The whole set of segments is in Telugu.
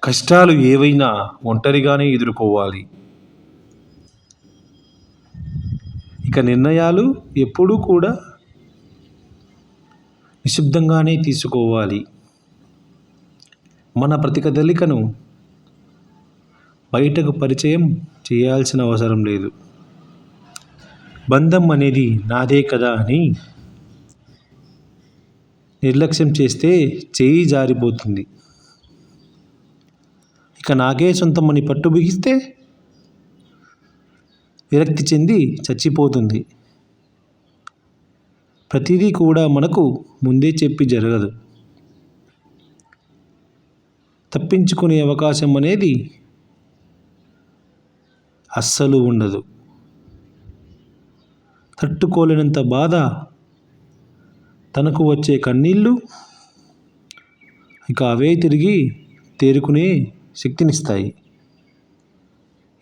కష్టాలు ఏవైనా ఒంటరిగానే ఎదుర్కోవాలి. ఇక నిర్ణయాలు ఎప్పుడూ కూడా నిశ్శబ్దంగానే తీసుకోవాలి. మన ప్రతి కదలికను బయటకు పరిచయం చేయాల్సిన అవసరం లేదు. బంధం అనేది నాదే కదా అని నిర్లక్ష్యం చేస్తే చేయి జారిపోతుంది. ఇక నాకే సొంతమని పట్టు బిగిస్తే విరక్తి చెంది చచ్చిపోతుంది. ప్రతిదీ కూడా మనకు ముందే చెప్పి జరగదు. తప్పించుకునే అవకాశం అనేది అస్సలు ఉండదు. తట్టుకోలేనంత బాధ తనకు వచ్చే కన్నీళ్ళు ఇక అవే తిరిగి తేరుకునే శక్తినిస్తాయి.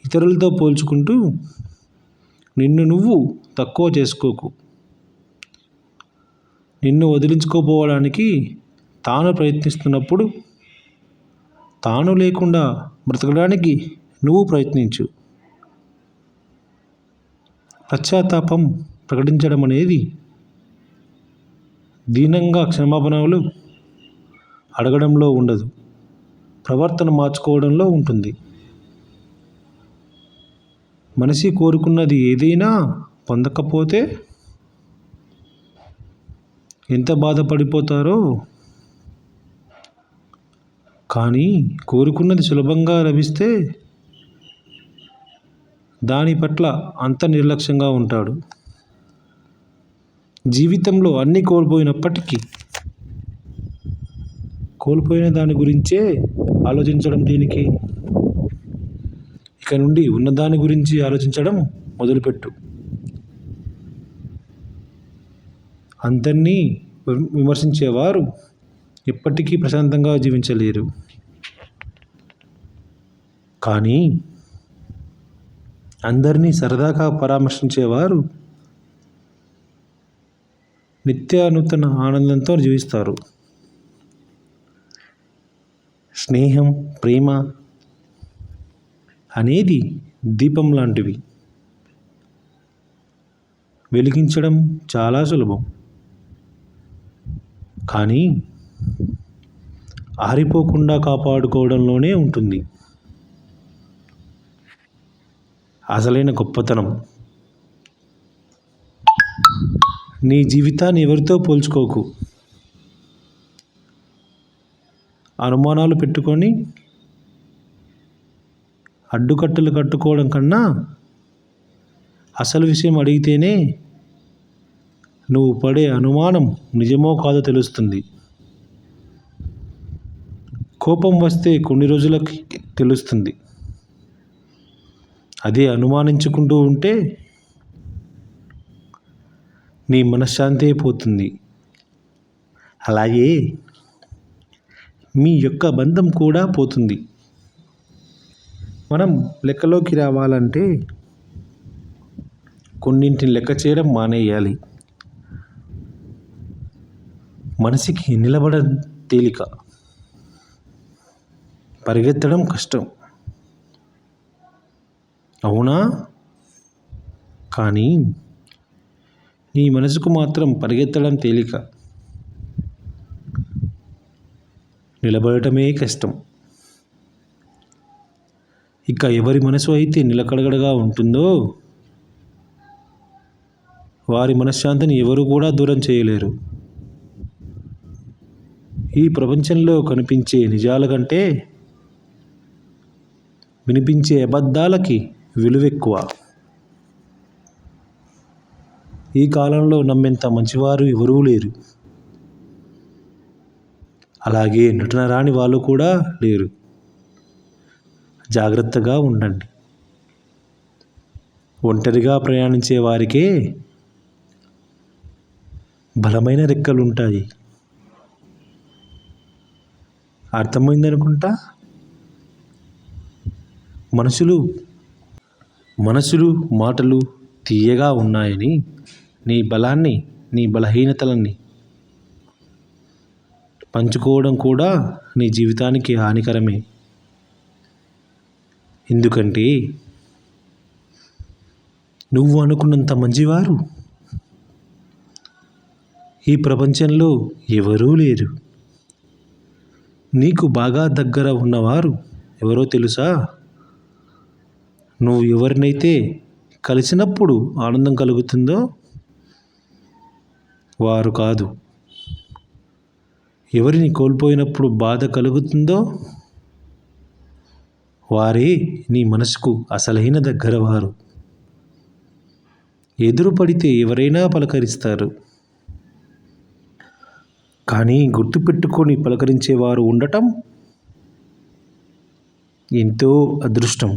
ఇతరులతో పోల్చుకుంటూ నిన్ను నువ్వు తక్కువ చేసుకోకు. నిన్ను వదిలించుకోపోవడానికి తాను ప్రయత్నిస్తున్నప్పుడు తాను లేకుండా బ్రతకడానికి నువ్వు ప్రయత్నించు. పశ్చాత్తాపం ప్రకటించడం అనేది దీనంగా క్షమాపణలు అడగడంలో ఉండదు, ప్రవర్తన మార్చుకోవడంలో ఉంటుంది. మనిషి కోరుకున్నది ఏదైనా పొందకపోతే ఎంత బాధపడిపోతారో, కానీ కోరుకున్నది సులభంగా లభిస్తే దాని పట్ల అంత నిర్లక్ష్యంగా ఉంటాడు. జీవితంలో అన్నీ కోల్పోయినప్పటికీ కోల్పోయిన దాని గురించే ఆలోచించడం దేనికి? ఇక నుండి ఉన్నదాని గురించి ఆలోచించడం మొదలుపెట్టు. అందరినీ విమర్శించేవారు ఎప్పటికీ ప్రశాంతంగా జీవించలేరు. కానీ అందరినీ సరదాగా పరామర్శించేవారు నిత్యానూతన ఆనందంతో జీవిస్తారు. స్నేహం, ప్రేమ అనేది దీపం లాంటివి. వెలిగించడం చాలా సులభం, కానీ ఆరిపోకుండా కాపాడుకోవడంలోనే ఉంటుంది అసలైన గొప్పతనం. నీ జీవితాన్ని ఎవరితో పోల్చుకోకు. అనుమానాలు పెట్టుకొని అడ్డుకట్టలు కట్టుకోవడం కన్నా అసలు విషయం అడిగితేనే నువ్వు పడే అనుమానం నిజమో కాదో తెలుస్తుంది. కోపం వస్తే కొన్ని రోజులకి తెలుస్తుంది. అదే అనుమానించుకుంటూ ఉంటే నీ మనశ్శాంతే పోతుంది. అలాగే మీ యొక్క బంధం కూడా పోతుంది. మనం లెక్కలోకి రావాలంటే కొన్నింటిని లెక్క చేయడం మానేయాలి. మనిషికి నిలబడడం తేలిక, పరిగెత్తడం కష్టం. అవునా? కానీ నీ మనసుకు మాత్రం పరిగెత్తడం తేలిక, నిలబడటమే కష్టం. ఇక ఎవరి మనసు అయితే నిలకడగా ఉంటుందో వారి మనశ్శాంతిని ఎవరు కూడా దూరం చేయలేరు. ఈ ప్రపంచంలో కనిపించే నిజాల కంటే వినిపించే అబద్ధాలకి విలువెక్కువ. ఈ కాలంలో నమ్మేంత మంచివారు ఎవరూ లేరు. అలాగే నటన రాని వాళ్ళు కూడా లేరు. జాగ్రత్తగా ఉండండి. ఒంటరిగా ప్రయాణించే వారికే బలమైన రెక్కలు ఉంటాయి. అర్థమైందనుకుంటా. మనసులు మాటలు తీయగా ఉన్నాయని నీ బలాన్ని, నీ బలహీనతలని పంచుకోవడం కూడా నీ జీవితానికి హానికరమే. ఎందుకంటే నువ్వు అనుకున్నంత మంచివారు ఈ ప్రపంచంలో ఎవరూ లేరు. నీకు బాగా దగ్గర ఉన్నవారు ఎవరో తెలుసా? నువ్వు ఎవరినైతే కలిసినప్పుడు ఆనందం కలుగుతుందో వారు కాదు. ఎవరిని కోల్పోయినప్పుడు బాధ కలుగుతుందో వారే నీ మనసుకు అసలైన దగ్గరవారు. ఎదురు పడితే ఎవరైనా పలకరిస్తారు, కానీ గుర్తుపెట్టుకొని పలకరించేవారు ఉండటం ఎంతో అదృష్టం.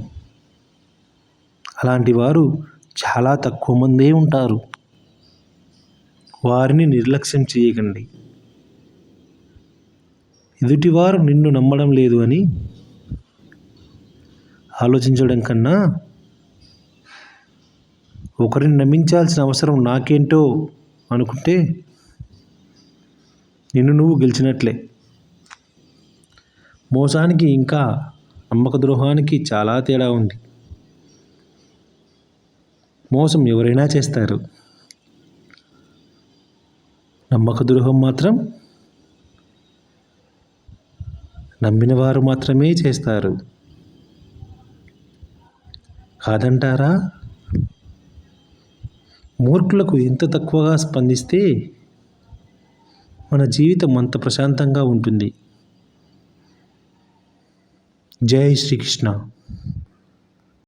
అలాంటి వారు చాలా తక్కువ మందే ఉంటారు. వారిని నిర్లక్ష్యం చేయకండి. ఎదుటివారు నిన్ను నమ్మడం లేదు అని ఆలోచించడం కన్నా ఒకరిని నమ్మించాల్సిన అవసరం నాకేంటో అనుకుంటే నిన్ను నువ్వు గెలిచినట్లే. మోసానికి ఇంకా నమ్మక ద్రోహానికి చాలా తేడా ఉంది. మోసం ఎవరైనా చేస్తారు, నమ్మక ద్రోహం మాత్రం నమ్మిన వారు మాత్రమే చేస్తారు. కాదంటారా? మూర్ఖులకు ఎంత తక్కువగా స్పందిస్తే మన జీవితం అంత ప్రశాంతంగా ఉంటుంది. జై శ్రీకృష్ణ.